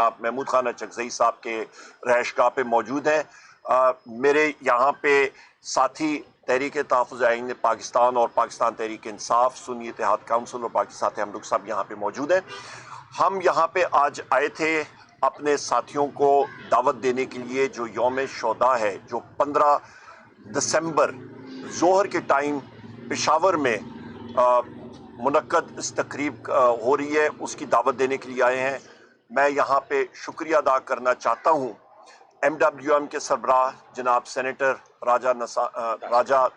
آپ محمود خان اچکزئی صاحب کے رہائش گاہ پہ موجود ہیں۔ میرے یہاں پہ ساتھی تحریک تحفظ آئین پاکستان اور پاکستان تحریک انصاف، سنی اتحاد کونسل اور باقی ساتھی ہم لوگ سب یہاں پہ موجود ہیں۔ ہم یہاں پہ آج آئے تھے اپنے ساتھیوں کو دعوت دینے کے لیے جو یوم شہداء ہے، جو 15 دسمبر ظہر کے ٹائم پشاور میں منعقد اس تقریب ہو رہی ہے، اس کی دعوت دینے کے لیے آئے ہیں۔ میں یہاں پہ شکریہ ادا کرنا چاہتا ہوں MWM کے سربراہ جناب سینیٹر راجہ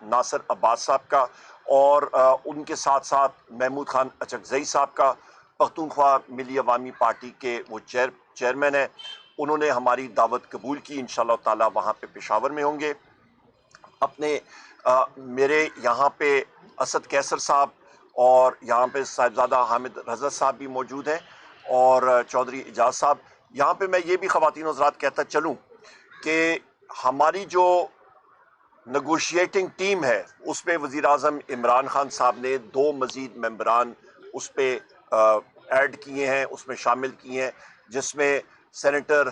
ناصر عباس صاحب کا، اور ان کے ساتھ ساتھ محمود خان اچکزئی صاحب کا، پختونخوا ملی عوامی پارٹی کے وہ چیئرمین ہیں۔ انہوں نے ہماری دعوت قبول کی، انشاءاللہ تعالی وہاں پہ پشاور میں ہوں گے۔ اپنے میرے یہاں پہ اسد کیسر صاحب اور یہاں پہ صاحبزادہ حامد رضا صاحب بھی موجود ہیں، اور چودھری اعجاز صاحب۔ یہاں پہ میں یہ بھی خواتین و حضرات کہتا چلوں کہ ہماری جو نیگوشیٹنگ ٹیم ہے اس پہ وزیر اعظم عمران خان صاحب نے 2 مزید ممبران اس پہ ایڈ کیے ہیں، اس میں شامل کیے ہیں، جس میں سینیٹر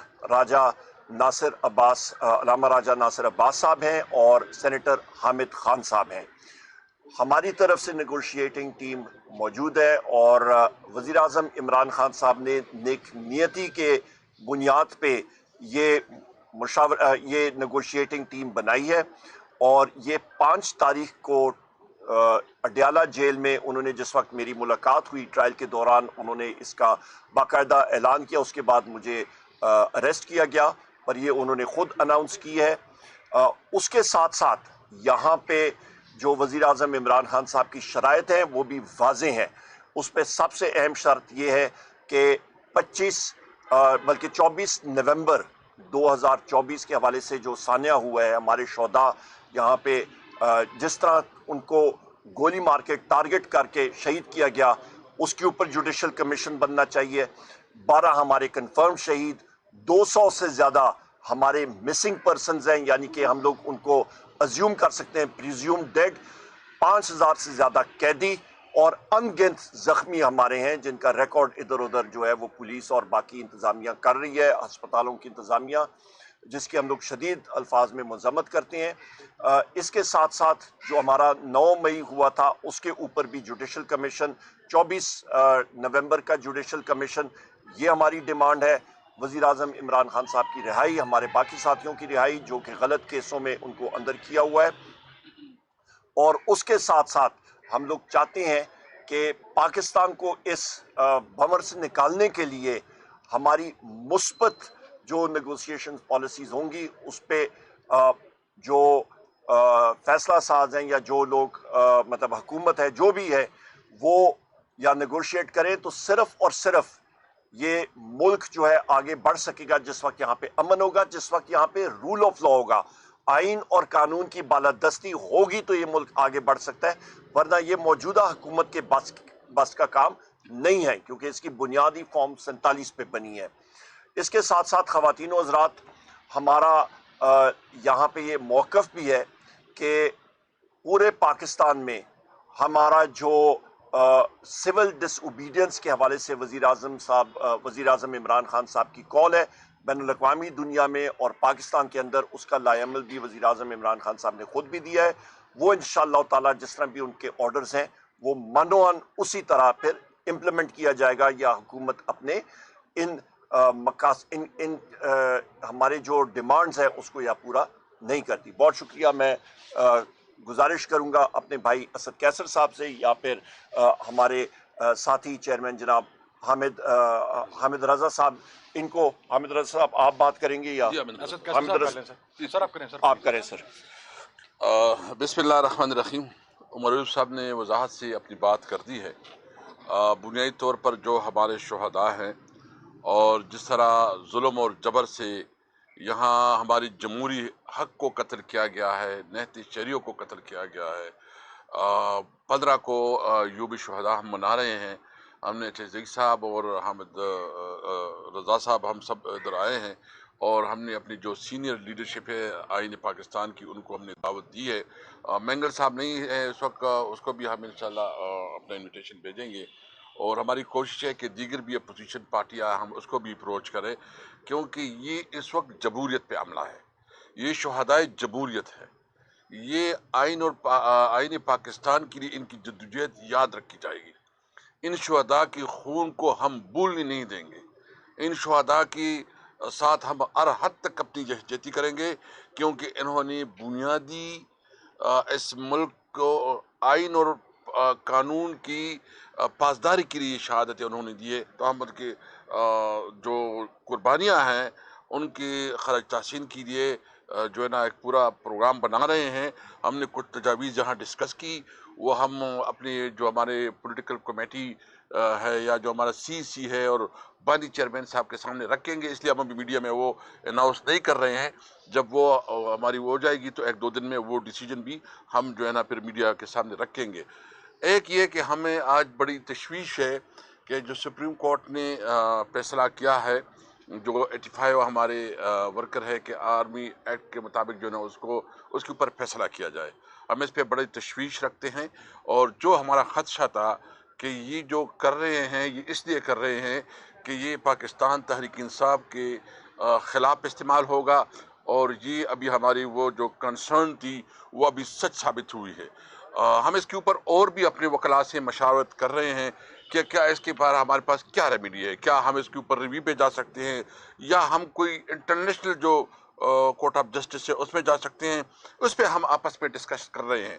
علامہ راجہ ناصر عباس صاحب ہیں اور سینیٹر حامد خان صاحب ہیں۔ ہماری طرف سے نیگوشیٹنگ ٹیم موجود ہے، اور وزیر اعظم عمران خان صاحب نے نیک نیتی کے بنیاد پہ یہ نیگوشیٹنگ ٹیم بنائی ہے، اور یہ 5 تاریخ کو اڈیالہ جیل میں انہوں نے جس وقت میری ملاقات ہوئی ٹرائل کے دوران، انہوں نے اس کا باقاعدہ اعلان کیا۔ اس کے بعد مجھے اریسٹ کیا گیا، پر یہ انہوں نے خود اناؤنس کی ہے۔ اس کے ساتھ ساتھ یہاں پہ جو وزیر اعظم عمران خان صاحب کی شرائط ہیں وہ بھی واضح ہیں۔ اس پہ سب سے اہم شرط یہ ہے کہ 24 نومبر 2024 کے حوالے سے جو سانحہ ہوا ہے، ہمارے شہداء یہاں پہ جس طرح ان کو گولی مار کے ٹارگٹ کر کے شہید کیا گیا، اس کے اوپر جوڈیشل کمیشن بننا چاہیے۔ 12 ہمارے کنفرم شہید، 200 سے زیادہ ہمارے مسنگ پرسنز ہیں، یعنی کہ ہم لوگ ان کو ازیوم کر سکتے ہیں پریزیوم ڈیڈ، 5000 سے زیادہ قیدی اور ان گنت زخمی ہمارے ہیں، جن کا ریکارڈ ادھر ادھر جو ہے وہ پولیس اور باقی انتظامیہ کر رہی ہے، ہسپتالوں کی انتظامیہ، جس کی ہم لوگ شدید الفاظ میں مذمت کرتے ہیں۔ اس کے ساتھ ساتھ جو ہمارا 9 مئی ہوا تھا اس کے اوپر بھی جوڈیشل کمیشن، 24 نومبر کا جوڈیشل کمیشن، یہ ہماری ڈیمانڈ ہے۔ وزیر اعظم عمران خان صاحب کی رہائی، ہمارے باقی ساتھیوں کی رہائی جو کہ غلط کیسوں میں ان کو اندر کیا ہوا ہے، اور اس کے ساتھ ساتھ ہم لوگ چاہتے ہیں کہ پاکستان کو اس بھنور سے نکالنے کے لیے ہماری مثبت جو نیگوسیشن پالیسیز ہوں گی، اس پہ جو فیصلہ ساز ہیں یا جو لوگ مطلب حکومت ہے جو بھی ہے، وہ یا نیگوشیٹ کریں تو صرف اور صرف یہ ملک جو ہے آگے بڑھ سکے گا جس وقت یہاں پہ امن ہوگا، جس وقت یہاں پہ رول آف لا ہوگا، آئین اور قانون کی بالادستی ہوگی، تو یہ ملک آگے بڑھ سکتا ہے۔ ورنہ یہ موجودہ حکومت کے بس کا کام نہیں ہے، کیونکہ اس کی بنیادی فارم 47 پہ بنی ہے۔ اس کے ساتھ ساتھ خواتین و حضرات، ہمارا یہاں پہ یہ موقف بھی ہے کہ پورے پاکستان میں ہمارا جو سول ڈس اوبیڈینس کے حوالے سے وزیر اعظم عمران خان صاحب کی کال ہے، بین الاقوامی دنیا میں اور پاکستان کے اندر اس کا لائے عمل بھی وزیر اعظم عمران خان صاحب نے خود بھی دیا ہے۔ وہ انشاءاللہ تعالی جس طرح بھی ان کے آرڈرز ہیں وہ منوان اسی طرح پھر امپلیمنٹ کیا جائے گا، یا حکومت اپنے ان ہمارے جو ڈیمانڈز ہیں اس کو یا پورا نہیں کرتی۔ بہت شکریہ۔ میں گزارش کروں گا اپنے بھائی اسد کیسر صاحب سے، یا پھر ہمارے ساتھی چیئرمین جناب حامد رضا صاحب، ان کو حامد رضا صاحب آپ بات کریں گے یا حامد رضا آپ کریں سر؟ بسم اللہ الرحمن الرحیم۔ عمر عیوب صاحب نے وضاحت سے اپنی بات کر دی ہے۔ بنیادی طور پر جو ہمارے شہداء ہیں اور جس طرح ظلم اور جبر سے یہاں ہماری جمہوری حق کو قتل کیا گیا ہے، نہتی شہریوں کو قتل کیا گیا ہے، 15 کو یوم شہداء ہم منا رہے ہیں۔ ہم نے اچکزئی صاحب اور حامد رضا صاحب ہم سب ادھر آئے ہیں، اور ہم نے اپنی جو سینئر لیڈرشپ ہے آئین پاکستان کی، ان کو ہم نے دعوت دی ہے۔ مینگل صاحب نہیں ہے اس وقت، اس کو بھی ہم انشاءاللہ اپنا انویٹیشن بھیجیں گے، اور ہماری کوشش ہے کہ دیگر بھی اپوزیشن پارٹیاں ہم اس کو بھی اپروچ کریں، کیونکہ یہ اس وقت جمہوریت پہ عملہ ہے، یہ شہدائے جمہوریت ہے، یہ آئین اور آئین پاکستان کے لیے ان کی جدوجہد یاد رکھی جائے گی۔ ان شہداء کی خون کو ہم بھولنے نہیں دیں گے، ان شہداء کی ساتھ ہم ہر حد تک اپنی یکجہتی کریں گے، کیونکہ انہوں نے بنیادی اس ملک کو آئین اور قانون کی پاسداری کے لیے شہادتیں انہوں نے دیے، تو ہم ان کی جو قربانیاں ہیں ان کی خراج تحسین کے لیے جو ہے نا ایک پورا پروگرام بنا رہے ہیں۔ ہم نے کچھ تجاویز جہاں ڈسکس کی وہ ہم اپنے جو ہمارے پولیٹیکل کمیٹی ہے یا جو ہمارا سی ہے اور بانی چیئرمین صاحب کے سامنے رکھیں گے، اس لیے ہم ابھی میڈیا میں وہ اناؤنس نہیں کر رہے ہیں۔ جب وہ ہماری وہ ہو جائے گی تو ایک دو دن میں وہ ڈیسیجن بھی ہم جو ہے نا پھر میڈیا کے سامنے رکھیں گے۔ ایک یہ کہ ہمیں آج بڑی تشویش ہے کہ جو سپریم کورٹ نے فیصلہ کیا ہے، جو 85 ہمارے ورکر ہے کہ آرمی ایکٹ کے مطابق جو ہے نا اس کے اوپر فیصلہ کیا جائے، ہم اس پہ بڑی تشویش رکھتے ہیں۔ اور جو ہمارا خدشہ تھا کہ یہ جو کر رہے ہیں یہ اس لیے کر رہے ہیں کہ یہ پاکستان تحریک انصاف کے خلاف استعمال ہوگا، اور یہ ابھی ہماری وہ جو کنسرن تھی وہ ابھی سچ ثابت ہوئی ہے۔ ہم اس کے اوپر اور بھی اپنے وکلاء سے مشاورت کر رہے ہیں کہ کیا اس کے بارے ہمارے پاس کیا ریمیڈی ہے، کیا ہم اس کے اوپر ریویو پہ جا سکتے ہیں یا ہم کوئی انٹرنیشنل جو کورٹ آف جسٹس ہے اس میں جا سکتے ہیں، اس پہ ہم آپس میں ڈسکس کر رہے ہیں۔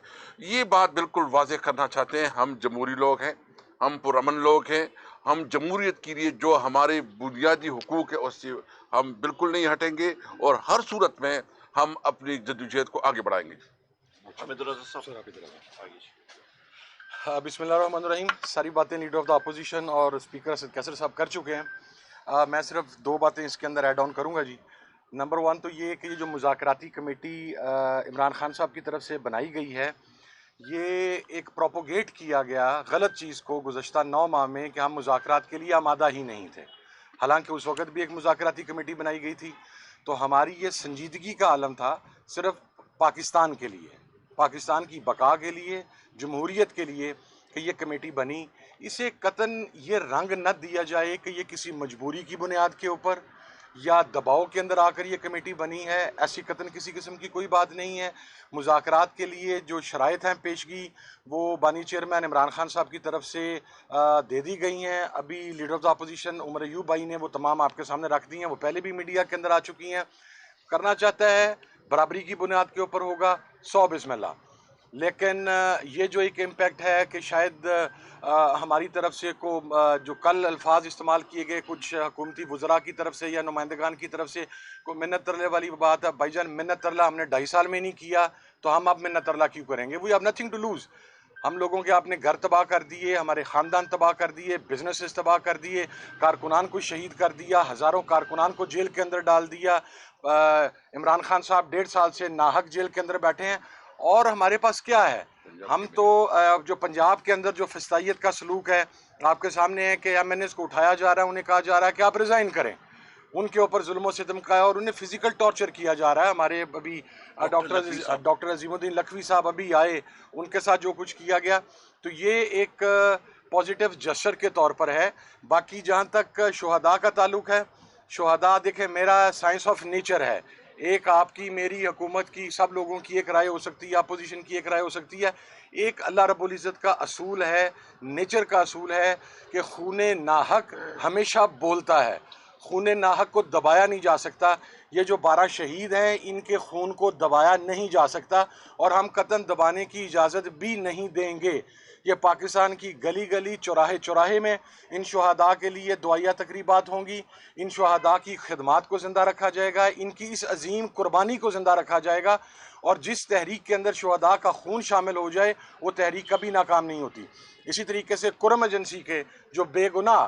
یہ بات بالکل واضح کرنا چاہتے ہیں، ہم جمہوری لوگ ہیں، ہم پرامن لوگ ہیں، ہم جمہوریت کے لیے جو ہمارے بنیادی حقوق ہے اس سے ہم بالکل نہیں ہٹیں گے، اور ہر صورت میں ہم اپنی جدوجہد کو آگے بڑھائیں گے۔ بسم اللہ الرحمن الرحیم۔ ساری باتیں لیڈر آف دا اپوزیشن اور اسپیکر اسد کیسر صاحب کر چکے ہیں، میں صرف دو باتیں اس کے اندر ایڈ آن کروں گا جی۔ نمبر 1 تو یہ کہ یہ جو مذاکراتی کمیٹی عمران خان صاحب کی طرف سے بنائی گئی ہے، یہ ایک پروپوگیٹ کیا گیا غلط چیز کو گزشتہ 9 ماہ میں کہ ہم مذاکرات کے لیے آمادہ ہی نہیں تھے، حالانکہ اس وقت بھی ایک مذاکراتی کمیٹی بنائی گئی تھی۔ تو ہماری یہ سنجیدگی کا عالم تھا صرف پاکستان کے لیے، پاکستان کی بقا کے لیے، جمہوریت کے لیے کہ یہ کمیٹی بنی۔ اسے قطعاً یہ رنگ نہ دیا جائے کہ یہ کسی مجبوری کی بنیاد کے اوپر یا دباؤ کے اندر آ کر یہ کمیٹی بنی ہے، ایسی قطعاً کسی قسم کی کوئی بات نہیں ہے۔ مذاکرات کے لیے جو شرائط ہیں پیشگی وہ بانی چیئرمین عمران خان صاحب کی طرف سے دے دی گئی ہیں۔ ابھی leader of the opposition Omar Ayub بھائی نے وہ تمام آپ کے سامنے رکھ دی ہیں، وہ پہلے بھی میڈیا کے اندر آ چکی ہیں۔ کرنا چاہتا ہے برابری کی بنیاد کے اوپر ہوگا، 100 بسم اللہ۔ لیکن یہ جو ایک امپیکٹ ہے کہ شاید ہماری طرف سے جو کل الفاظ استعمال کیے گئے کچھ حکومتی وزراء کی طرف سے یا نمائندگان کی طرف سے، کوئی منت ترلے والی بات ہے۔ بھائی جان، منت ترلا ہم نے 2.5 سال میں نہیں کیا تو ہم اب منت ترلا کیوں کریں گے؟ We have nothing to lose. ہم لوگوں کے آپ نے گھر تباہ کر دیے، ہمارے خاندان تباہ کر دیے، بزنسز تباہ کر دیے، کارکنان کو شہید کر دیا، ہزاروں کارکنان کو جیل کے اندر ڈال دیا۔ عمران خان صاحب 1.5 سال سے ناحق جیل کے اندر بیٹھے ہیں، اور ہمارے پاس کیا ہے؟ ہم تو جو پنجاب کے اندر جو فسطائیت کا سلوک ہے آپ کے سامنے ہے کہ ایم این ایز کو اٹھایا جا رہا ہے، انہیں کہا جا رہا ہے کہ آپ ریزائن کریں، ان کے اوپر ظلم و ستم کا ہے اور انہیں فزیکل ٹارچر کیا جا رہا ہے۔ ہمارے ابھی ڈاکٹر عظیم الدین لکھوی صاحب ابھی آئے، ان کے ساتھ جو کچھ کیا گیا، تو یہ ایک پازیٹیو جسچر کے طور پر ہے۔ باقی جہاں تک شہداء کا تعلق ہے، شہداء دیکھیں میرا سائنس آف نیچر ہے، ایک آپ کی میری حکومت کی سب لوگوں کی ایک رائے ہو سکتی ہے، اپوزیشن کی ایک رائے ہو سکتی ہے، ایک اللہ رب العزت کا اصول ہے، نیچر کا اصول ہے کہ خون ناحق ہمیشہ بولتا ہے، خون ناحق کو دبایا نہیں جا سکتا۔ یہ جو 12 شہید ہیں ان کے خون کو دبایا نہیں جا سکتا، اور ہم قطعاً دبانے کی اجازت بھی نہیں دیں گے۔ یہ پاکستان کی گلی گلی چوراہے چوراہے میں ان شہداء کے لیے دعائیہ تقریبات ہوں گی، ان شہداء کی خدمات کو زندہ رکھا جائے گا، ان کی اس عظیم قربانی کو زندہ رکھا جائے گا، اور جس تحریک کے اندر شہداء کا خون شامل ہو جائے وہ تحریک کبھی ناکام نہیں ہوتی۔ اسی طریقے سے کرم ایجنسی کے جو بے گناہ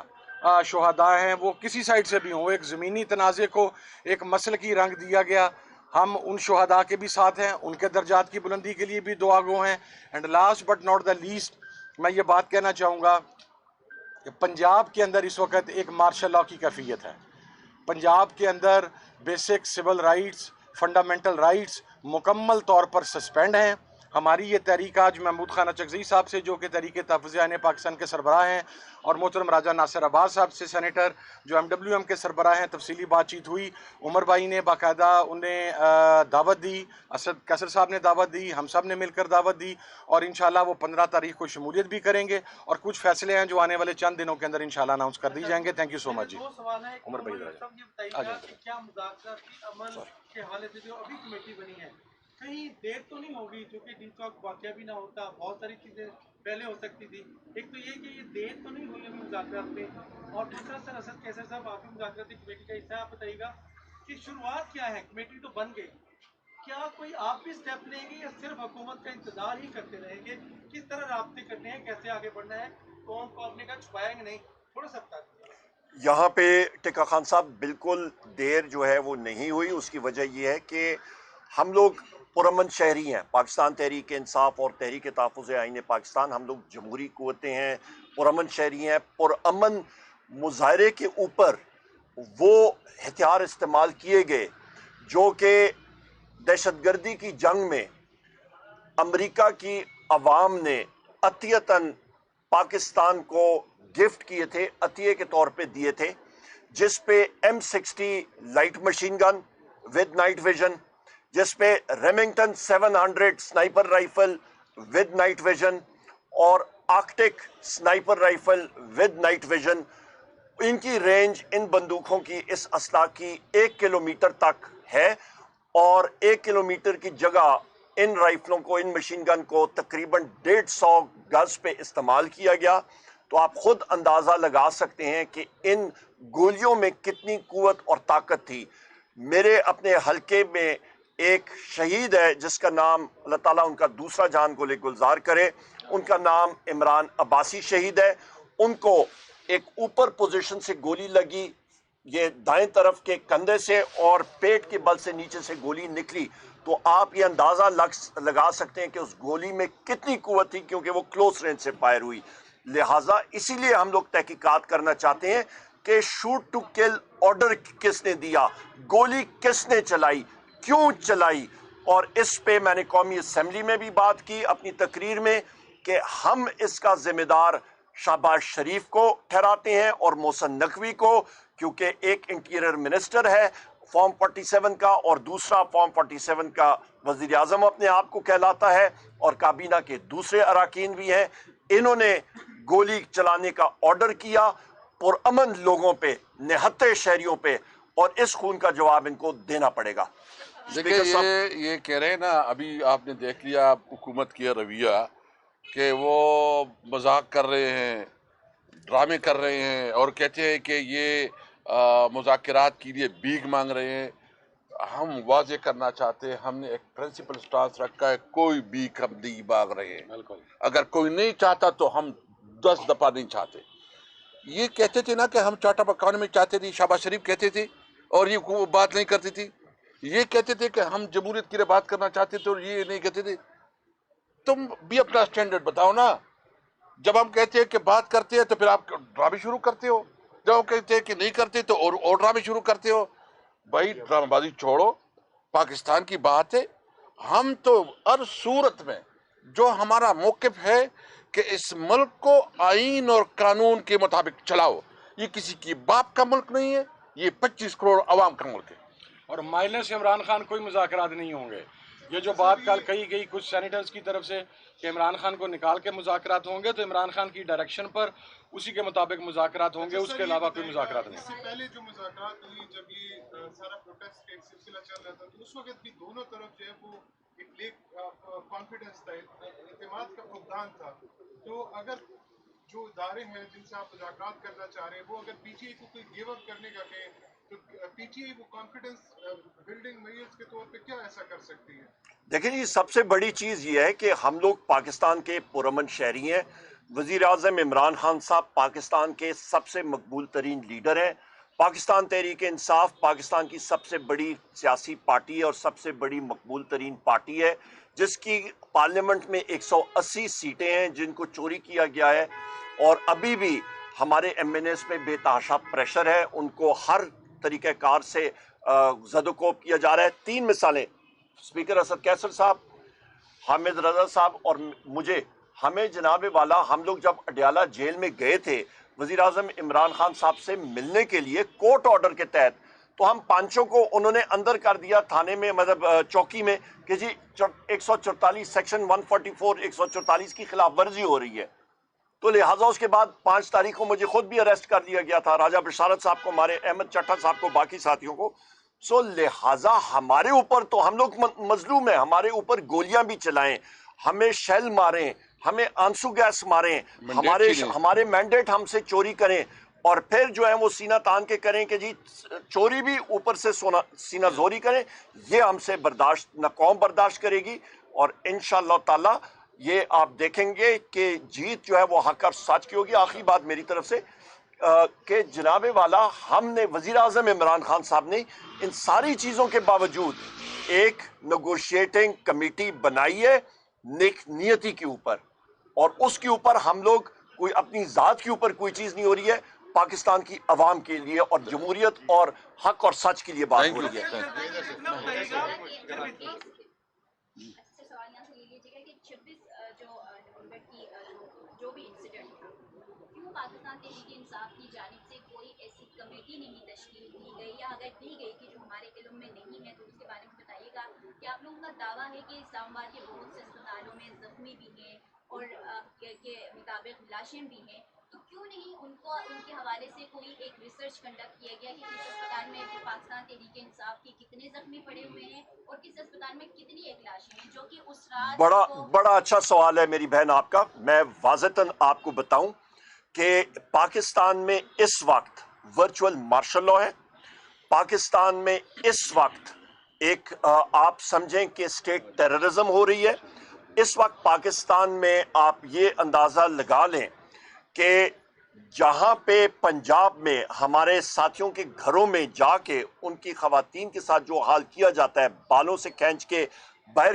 شہداء ہیں وہ کسی سائڈ سے بھی ہوں، ایک زمینی تنازع کو ایک مسلکی رنگ دیا گیا، ہم ان شہداء کے بھی ساتھ ہیں، ان کے درجات کی بلندی کے لیے بھی دعا گو ہیں۔ And last but not the least, میں یہ بات کہنا چاہوں گا کہ پنجاب کے اندر اس وقت ایک مارشل لاء کی کیفیت ہے۔ پنجاب کے اندر basic civil rights, fundamental rights مکمل طور پر سسپینڈ ہیں۔ ہماری یہ تحریک آج محمود خان اچکزئی صاحب سے جو کہ تحریک تحفظ آئین پاکستان کے سربراہ ہیں اور محترم راجہ ناصر عباس صاحب سے سینیٹر جو MWM کے سربراہ ہیں تفصیلی بات چیت ہوئی. عمر بھائی نے باقاعدہ انہیں دعوت دی, اسد کیسر صاحب نے دعوت دی, ہم سب نے مل کر دعوت دی اور انشاءاللہ وہ 15 تاریخ کو شمولیت بھی کریں گے اور کچھ فیصلے ہیں جو آنے والے چند دنوں کے اندر انشاءاللہ اناؤنس کر دی جائیں گے. تھینک یو سو مچ جی. عمر بھائی کیا مذاکراتی عمل کے حوالے سے جو ابھی کمیٹی بنی ہے کہیں دیر تو نہیں ہوگی, چونکہ ڈی چوک واقعہ بھی نہ ہوتا, بہت ساری چیزیں پہلے ہو سکتی تھی. ایک تو یہ کہ یہ دیر تو نہیں ہوئی ابھی مذاکرات میں, اور دوسرا سر اسد کیسر صاحب آپ بھی مذاکراتی کمیٹی کا حصہ, آپ بتائیے گا کہ شروعات کیا ہے, کمیٹی تو بن گئی, کیا کوئی آپ بھی اسٹیپ لیں گے یا صرف حکومت کا انتظار ہی کرتے رہیں گے, کس طرح رابطے کرنے ہیں, کیسے آگے بڑھنا ہے, قوم کو اپنے کا چھپائیں گے نہیں, تھوڑا سا بتا دیجیے. یہاں پہ ٹکا خان صاحب بالکل دیر جو ہے وہ نہیں ہوئی. اس کی وجہ یہ ہے کہ ہم لوگ پرامن شہری ہیں, پاکستان تحریک انصاف اور تحریک تحفظ آئین پاکستان, ہم لوگ جمہوری قوتیں ہیں, پرامن شہری ہیں. پرامن مظاہرے کے اوپر وہ ہتھیار استعمال کیے گئے جو کہ دہشت گردی کی جنگ میں امریکہ کی عوام نے عطیتاً پاکستان کو گفٹ کیے تھے, عطیے کے طور پہ دیے تھے, جس پہ M60 light machine gun with night vision, جس پہ Remington 700 sniper rifle with night vision اور Arctic sniper rifle with night vision. ان کی رینج ان بندوقوں کی, اس اسلحہ کی 1 کلومیٹر تک ہے, اور 1 کلومیٹر کی جگہ ان رائفلوں کو, ان مشین گن کو تقریباً 150 گز پہ استعمال کیا گیا. تو آپ خود اندازہ لگا سکتے ہیں کہ ان گولیوں میں کتنی قوت اور طاقت تھی. میرے اپنے حلقے میں ایک شہید ہے جس کا نام, اللہ تعالیٰ ان کا دوسرا جان کو لے گلزار کرے, ان کا نام عمران عباسی شہید ہے. ان کو ایک اوپر پوزیشن سے گولی لگی, یہ دائیں طرف کے کندھے سے, اور پیٹ کے بل سے نیچے سے گولی نکلی. تو آپ یہ اندازہ لگا سکتے ہیں کہ اس گولی میں کتنی قوت تھی, کیونکہ وہ کلوز رینج سے فائر ہوئی. لہٰذا اسی لیے ہم لوگ تحقیقات کرنا چاہتے ہیں کہ شوٹ ٹو کل آرڈر کس نے دیا, گولی کس نے چلائی, کیوں چلائی. اور اس پہ میں نے قومی اسمبلی میں بھی بات کی اپنی تقریر میں کہ ہم اس کا ذمہ دار شہباز شریف کو ٹھہراتے ہیں اور محسن نقوی کو, کیونکہ ایک انٹیریئر منسٹر ہے فارم 47 کا اور دوسرا فارم 47 کا وزیر اعظم اپنے آپ کو کہلاتا ہے, اور کابینہ کے دوسرے اراکین بھی ہیں. انہوں نے گولی چلانے کا آرڈر کیا پرامن لوگوں پہ, نہتے شہریوں پہ, اور اس خون کا جواب ان کو دینا پڑے گا. دیکھیں یہ کہہ رہے ہیں نا, ابھی آپ نے دیکھ لیا حکومت کی رویہ کہ وہ مذاق کر رہے ہیں, ڈرامے کر رہے ہیں, اور کہتے ہیں کہ یہ مذاکرات کے لیے بھیک مانگ رہے ہیں. ہم واضح کرنا چاہتے ہیں, ہم نے ایک پرنسپل سٹانس رکھا ہے, کوئی بھیک ہم نہیں مانگ رہے ہیں. اگر کوئی نہیں چاہتا تو ہم 10 دفعہ نہیں چاہتے. یہ کہتے تھے نا کہ ہم چارٹ آف اکانومی چاہتے تھے, شہباز شریف کہتے تھے, اور یہ بات نہیں کرتی تھی. یہ کہتے تھے کہ ہم جمہوریت کے لیے بات کرنا چاہتے تھے, اور یہ نہیں کہتے تھے. تم بھی اپنا سٹینڈرڈ بتاؤ نا. جب ہم کہتے ہیں کہ بات کرتے ہیں تو پھر آپ ڈرامے شروع کرتے ہو, جب ہم کہتے ہیں کہ نہیں کرتے تو اور ڈرامے شروع کرتے ہو. بھائی ڈرامہ بازی چھوڑو, پاکستان کی بات ہے. ہم تو ہر صورت میں جو ہمارا موقف ہے کہ اس ملک کو آئین اور قانون کے مطابق چلاؤ. یہ کسی کی باپ کا ملک نہیں ہے, یہ 25 کروڑ عوام کا ملک ہے. اور مائنس عمران خان کوئی مذاکرات نہیں ہوں گے. یہ جو بات کل کہی گئی کچھ سینیٹرز کی طرف سے کہ عمران خان کو نکال کے مذاکرات ہوں گے, تو عمران خان کی ڈائریکشن پر اسی کے مطابق مذاکرات ہوں گے, اس کے علاوہ کوئی مذاکرات نہیں. اس سے پہلے جو مذاکرات ہوئی, جب یہ سارا پروٹیسٹ کا ایک سلسلہ چل رہا تھا, تو اس وقت بھی دونوں طرف جو ہے وہ ایک لیک کانفیڈنس تھا, اعتماد کا فقدان تھا. تو اگر جو ادارے ہیں جن سے آپ مذاکرات کرنا چاہ رہے ہیں, وہ اگر پی ٹی آئی کو کوئی گیو اپ کرنے کا کہیں, تو پی ٹی آئی وہ کانفیڈنس بلڈنگ میئرز کے طور پہ کیا ایسا کر سکتی ہے؟ دیکھیں جی, سب سے بڑی چیز یہ ہے کہ ہم لوگ پاکستان کے پرامن شہری ہیں. وزیر اعظم عمران خان صاحب پاکستان کے سب سے مقبول ترین لیڈر ہیں. پاکستان تحریک انصاف پاکستان کی سب سے بڑی سیاسی پارٹی ہے اور سب سے بڑی مقبول ترین پارٹی ہے, جس کی پارلیمنٹ میں 180 سیٹیں ہیں جن کو چوری کیا گیا ہے, اور ابھی بھی ہمارے ایم این ایز پہ بے تحاشا پریشر ہے. ان کو ہر طریقہ کار سے زد و کوب کیا جا رہا ہے. 3 مثالیں. اسپیکر اسد کیسر صاحب, حامد رضا صاحب اور مجھے، ہمیں جناب والا، ہم لوگ جب اڈیالہ جیل میں گئے تھے وزیر اعظم عمران خان صاحب سے ملنے کے لیے کورٹ آرڈر کے تحت، تو ہم پانچوں کو انہوں نے اندر کر دیا تھانے میں، مطلب چوکی میں، کہ جی 144 سیکشن 144 144 کی خلاف ورزی ہو رہی ہے. تو لہٰذا اس کے بعد 5 تاریخ کو مجھے خود بھی اریسٹ کر دیا گیا تھا، راجہ بشارت صاحب کو، ہمارے احمد چٹھا صاحب کو، باقی ساتھیوں کو. سو لہٰذا ہمارے اوپر تو ہم لوگ مظلوم ہیں، ہمارے اوپر گولیاں بھی چلائیں، ہمیں شیل ماریں، ہمیں آنسو گیس ماریں، ہمارے مینڈیٹ ہم سے چوری کریں، اور پھر جو ہے وہ سینہ تان کے کریں کہ جی چوری بھی اوپر سے سینہ زوری کریں. یہ ہم سے برداشت نہ قوم برداشت کرے گی. اور انشاءاللہ تعالی یہ آپ دیکھیں گے کہ جیت جو ہے وہ حق اور سچ کی ہوگی. آخری بات میری طرف سے کہ جناب والا، ہم نے، وزیر اعظم عمران خان صاحب نے ان ساری چیزوں کے باوجود ایک نیگوشیٹنگ کمیٹی بنائی ہے نیک نیتی کے اوپر، اور اس کے اوپر ہم لوگ کوئی اپنی ذات کے اوپر کوئی چیز نہیں ہو رہی ہے، پاکستان کی عوام کے لیے اور جمہوریت اور حق اور سچ کے لیے بات ہو رہی ہے. سوال یہاں سے لے لیجیے گا کہ 26 نومبر کی جو بھی انسیڈنٹ تھا، کیوں پاکستان تحریک انصاف کی جانب سے کوئی ایسی کمیٹی نہیں تشکیل دی گئی، یا اگر دی گئی کہ جو ہمارے علم میں نہیں ہے تو اس کے بارے میں بتائیے گا. کہ آپ لوگوں کا دعویٰ ہے کہ اسلام آباد کے بہت سے اسپتالوں میں زخمی بھی ہیں اور کے مطابق لاشیں بھی ہیں، تو کیوں نہیں ان کے حوالے سے کوئی ایک ریسرچ کنڈکٹ کیا گیا کہ کس اسپتال میں پاکستان تحریک انصاف کے کتنے زخمی پڑے ہوئے ہیں اور کس اسپتال میں کتنی ایک لاشیں ہیں، جو کہ اس رات بڑا اچھا سوال ہے میری بہن آپ کا. میں واضحتاً آپ کو بتاؤں کہ پاکستان میں اس وقت ورچوئل مارشل لاء ہے. پاکستان میں اس وقت ایک آپ سمجھیں کہ اسٹیٹ ٹیررزم ہو رہی ہے. اس وقت پاکستان میں آپ یہ اندازہ لگا لیں کہ جہاں پہ پنجاب میں ہمارے ساتھیوں کے گھروں میں جا کے ان کی خواتین کے ساتھ جو حال کیا جاتا ہے، بالوں سے کھینچ کے باہر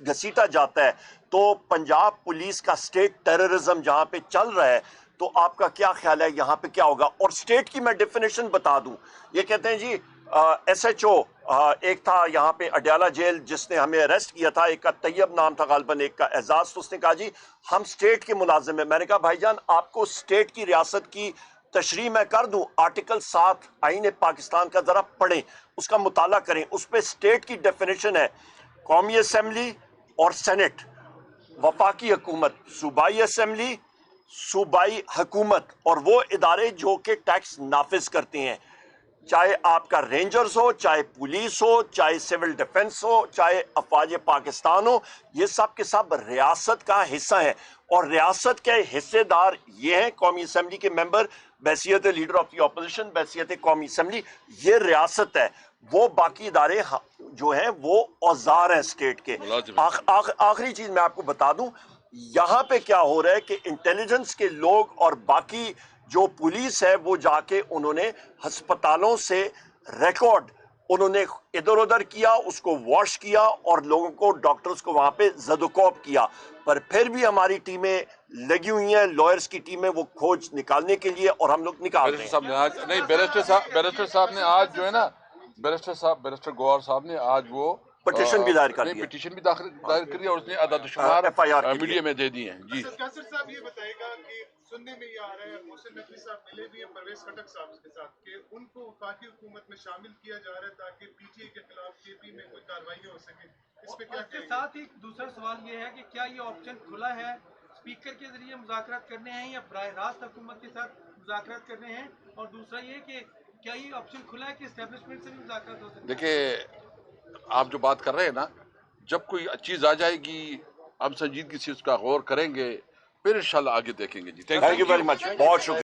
گھسیٹا جاتا ہے، تو پنجاب پولیس کا اسٹیٹ ٹیررزم جہاں پہ چل رہا ہے، تو آپ کا کیا خیال ہے یہاں پہ کیا ہوگا؟ اور اسٹیٹ کی میں ڈیفینیشن بتا دوں. یہ کہتے ہیں جی ایس ایچ او ایک تھا یہاں پہ اڈیالہ جیل جس نے ہمیں اریسٹ کیا تھا، ایک کا طیب نام تھا غالباً، ایک کا اعزاز. تو اس نے کہا جی ہم اسٹیٹ کے ملازم ہیں. میں نے کہا بھائی جان آپ کو اسٹیٹ کی ریاست کی تشریح میں کر دوں، آرٹیکل 7 آئین پاکستان کا ذرا پڑھیں، اس کا مطالعہ کریں. اس پہ اسٹیٹ کی ڈیفینیشن ہے قومی اسمبلی اور سینٹ، وفاقی حکومت، صوبائی اسمبلی، صوبائی حکومت، اور وہ ادارے جو کہ ٹیکس نافذ کرتے ہیں، چاہے آپ کا رینجرز ہو، چاہے پولیس ہو، چاہے سول ڈیفنس ہو، چاہے افواج پاکستان ہو. یہ سب کے سب ریاست کا حصہ ہیں، اور ریاست کے حصے دار یہ ہیں قومی اسمبلی کے ممبر بحیثیت لیڈر آف دی اپوزیشن، بحیثیت قومی اسمبلی. یہ ریاست ہے. وہ باقی ادارے جو ہیں وہ اوزار ہیں اسٹیٹ کے. آخری چیز میں آپ کو بتا دوں، یہاں پہ کیا ہو رہا ہے کہ انٹیلیجنس کے لوگ اور باقی جو پولیس ہے وہ جا کے انہوں نے ہسپتالوں سے ریکارڈ انہوں نے ادھر ادھر کیا، اس کو واش کیا، اور لوگوں کو، ڈاکٹرز کو وہاں پہ زد و کوب کیا. پر پھر بھی ہماری ٹیمیں لگی ہوئی ہیں، لائرز کی ٹیمیں، وہ کھوج نکالنے کے لیے، اور ہم لوگ نکال رہے ہیں. بیرسٹر صاحب نے آج جو ہے نا، بیرسٹر گوہر صاحب نے آج وہ پٹیشن بھی دائر کر دی ہے، پٹیشن بھی دائر کری، اور اس نے عدد شمار میڈیا میں دے دی ہیں. جی قاصر صاحب یہ بتائے گا کہ سننے میں یہ آ رہا ہے، محسن نقوی صاحب ملے بھی ہیں پرویز خٹک صاحب کے ساتھ، کہ ان کو وفاقی حکومت میں شامل کیا جا رہا ہے تاکہ پی ٹی اے کے خلاف کے پی میں کوئی کارروائی ہو سکے. اس پہ کیا اس کے ساتھ ہی دوسرا سوال یہ ہے کہ کیا یہ آپشن کھلا ہے اسپیکر کے ذریعے مذاکرات کرنے ہیں یا براہ راست حکومت کے ساتھ مذاکرات کرنے ہیں؟ اور دوسرا یہ کہ کیا یہ آپشن کھلا ہے کہ اسٹیبلشمنٹ سے بھی مذاکرات ہو سکتے ہیں؟ دیکھیے آپ جو بات کر رہے ہیں نا، جب کوئی چیز آ جائے گی ہم سنجیدگی سے اس کا غور کریں گے، پھر انشاءاللہ آگے دیکھیں گے. جی تھینک یو ویری مچ، بہت شکریہ.